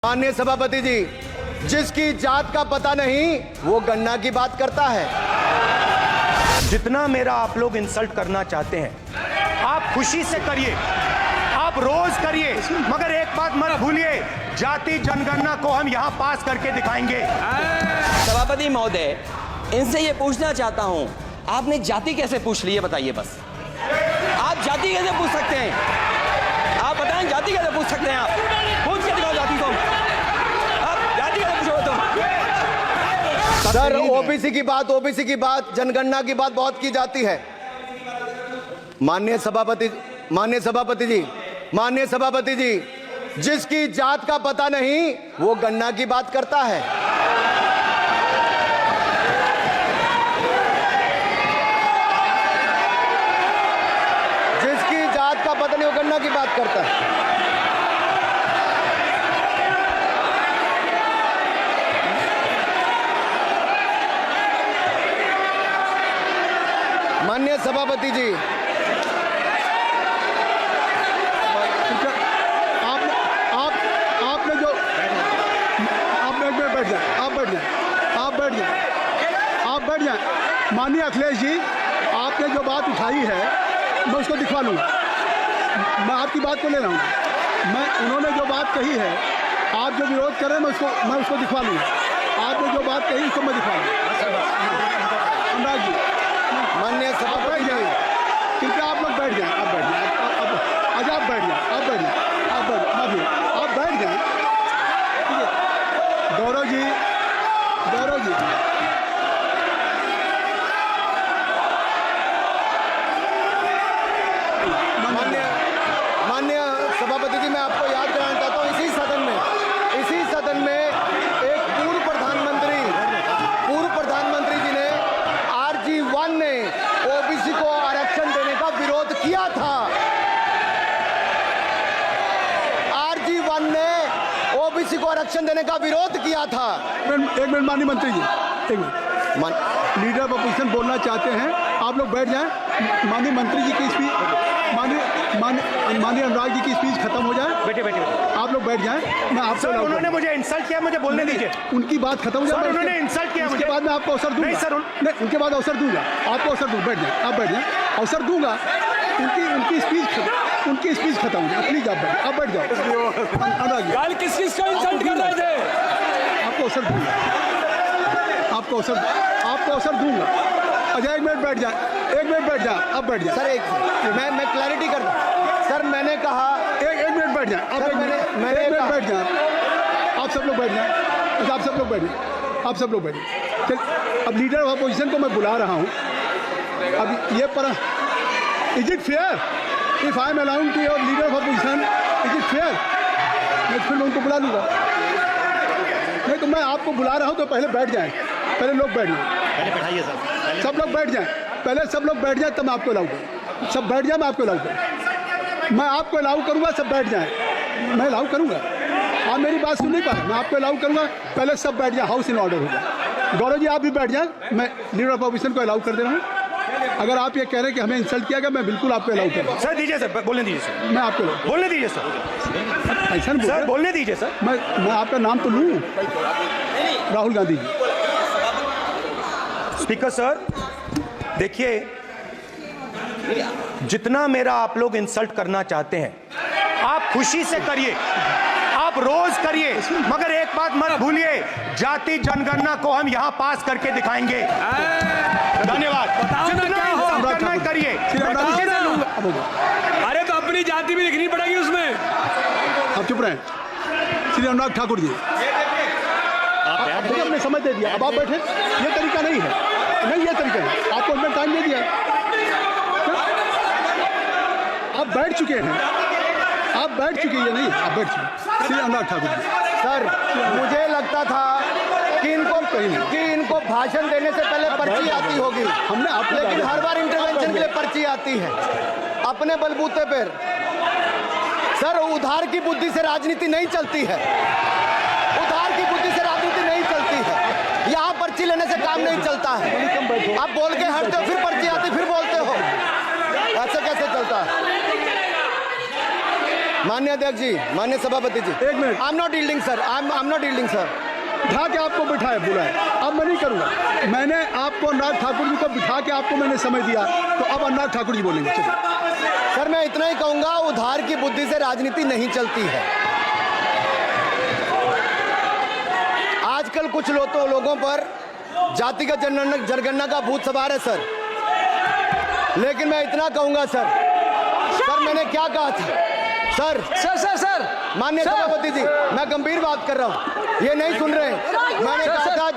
माननीय सभापति जी, जिसकी जात का पता नहीं वो गन्ना की बात करता है। जितना मेरा आप लोग इंसल्ट करना चाहते हैं आप खुशी से करिए, आप रोज करिए, मगर एक बात मत भूलिए, जाति जनगणना को हम यहां पास करके दिखाएंगे। सभापति महोदय, इनसे ये पूछना चाहता हूं, आपने जाति कैसे पूछ ली है बताइए बस। आप जाति कैसे पूछ सकते हैं? आप बताएं जाति कैसे पूछ सकते हैं? आप पूछ के दिखाओ जाति को। आप जाति कैसे पूछोगे तुम? सर, ओबीसी की बात जनगणना की बात बहुत की जाती है। माननीय सभापति जी, जिसकी जात का पता नहीं वो गन्ना की बात करता है। जिसकी जात का पता नहीं वो गन्ना की बात करता है। माननीय सभापति जी, आपने जो आप बैठ जाए। माननीय अखिलेश जी, आपने जो बात उठाई है मैं उसको दिखवा लूँगा। मैं आपकी बात को ले रहा हूँ। उन्होंने जो बात कही है, आप जो विरोध कर रहे हैं मैं उसको दिखवा लूँगा। आपने जो बात कही उसको मैं दिखवा लूँगा। अनुराग जी, माननीय सभापति जी, कृपया आप लोग बैठ जाएं। आप बैठ जाएं। आज आप बैठ जाएं। आप बैठ जाएं। ठीक है। गौरव जी, माननीय सभापति जी, मैं आपको याद कराना चाहता हूँ, इसी सदन में एक पूर्व प्रधानमंत्री जी ने RG1 ने ओबीसी को आरक्षण देने का विरोध किया था। RG1 ने ओबीसी को आरक्षण देने का विरोध किया था। एक मिनट माननीय मंत्री जी, एक मिनट। लीडर ऑफ अपोजिशन बोलना चाहते हैं, आप लोग बैठ जाएं। माननीय मंत्री जी की स्पीच, माननीय अनुराग जी की स्पीच खत्म हो जाए। बैठे आप लोग बैठ जाएं। मैं आपसे, उन्होंने मुझे इंसल्ट किया, मुझे बोलने दीजिए। उनकी बात खत्म हो जाए। उन्होंने इंसल्ट किया, उसके बाद मैं आपको अवसर दूंगा। नहीं सर, नहीं, उनके बाद अवसर दूंगा। आपको अवसर दूंगा। बैठ जाएं। आप बैठ जाएं, अवसर दूंगा। उनकी स्पीच खत्म हो जाए। प्लीज आप बैठ जाओ। अनुराग जी, कल किस को इंसल्ट कर रहे थे? आपको अवसर दूंगा। अच्छा, एक मिनट बैठ जाए। आप बैठ जाए। सर, मैं क्लैरिटी कर दूं। सर, मैंने कहा एक मिनट बैठ जाए। आप सर, मैंने एक मिनट कहा- बैठ जाए। आप सब लोग बैठ जाए। अच्छा, आप सब लोग बैठ जाए। चल, अब लीडर ऑफ अपोजिशन को मैं बुला रहा हूँ। अब ये पर is it fair if I am allowing to your leader of opposition? Is it fair? मैं फिर उनको बुला लूँगा। नहीं तो मैं आपको बुला रहा हूँ तो पहले बैठ जाएं। पहले लोग बैठ जाएं। सब लोग बैठ जाएं। पहले सब लोग बैठ जाएं तब मैं आपको अलाउ करूँ। सब बैठ जाए, मैं आपको अलाउ करूँ। मैं आपको अलाउ करूँगा, सब बैठ जाएं। मैं अलाउ करूँगा। आप मेरी बात सुन नहीं पा रहे। मैं आपको अलाउ करूँगा, पहले सब बैठ जाए। हाउस इन ऑर्डर हो जाए। गौरव जी, आप भी बैठ जाएं। मैं लीडर ऑफ अपोजिशन को अलाउ कर दे रहा हूँ। अगर आप ये कह रहे हैं कि हमें इंसल्ट किया गया, मैं बिल्कुल आपको अलाउ कर रहा हूँ। सर दीजिए, सर बोलने दीजिए, सर मैं आपको बोलने दीजिए, सर ऐसा नहीं सर बोलने दीजिए, सर। मैं आपका नाम तो लूँ। राहुल गांधी जी। स्पीकर सर, देखिए, जितना मेरा आप लोग इंसल्ट करना चाहते हैं आप खुशी से करिए, आप रोज करिए, मगर एक बात मत भूलिए, जाति जनगणना को हम यहां पास करके दिखाएंगे। धन्यवाद। जितना इंसल्ट करना है करिए, मैं खुशी से लूंगा। अरे तो अपनी जाति भी दिखनी पड़ेगी उसमें। आप चुप रहें। श्री अनुराग ठाकुर जी, आपने समझ दे दिया। अब आप बैठे। ये तरीका नहीं है। नहीं, ये तरीका है। आपको हमने टाइम दे दिया। आप बैठ चुके हैं। आप बैठ चुके हैं। नहीं, आप बैठ चुके। श्री अनुराग ठाकुर जी, सर, मुझे लगता था कि इनको भाषण देने से पहले पर्ची आती होगी। हमने आपको, लेकिन हर बार इंटरवेंशन के लिए पर्ची आती है अपने बलबूते पर। सर, उधार की बुद्धि से राजनीति नहीं चलती है। यहाँ पर्ची लेने से काम नहीं चलता है। आप बोल के हटते हो, फिर पर्ची आती, फिर बोलते हो। ऐसे कैसे चलता है? माननीय अध्यक्ष जी, माननीय सभापति जी, एक minute. I am not yielding sir, I am not yielding sir. बिठा के आपको बिठाए बुलाए, अब मैं नहीं करूंगा। मैंने आपको अनुराग ठाकुर जी को बिठा के आपको मैंने समय दिया, तो अब अनुराग ठाकुर जी बोलेंगे। चलिए सर मैं इतना ही कहूंगा, उधार की बुद्धि से राजनीति नहीं चलती है। आजकल कुछ लोगों पर जातिगत जनगणना का भूत सवार है सर, लेकिन मैं इतना कहूंगा सर, मैंने क्या कहा था सर? सर माननीय सभापति जी, मैं गंभीर बात कर रहा हूं, ये नहीं सुन रहे हैं। मैंने कहा था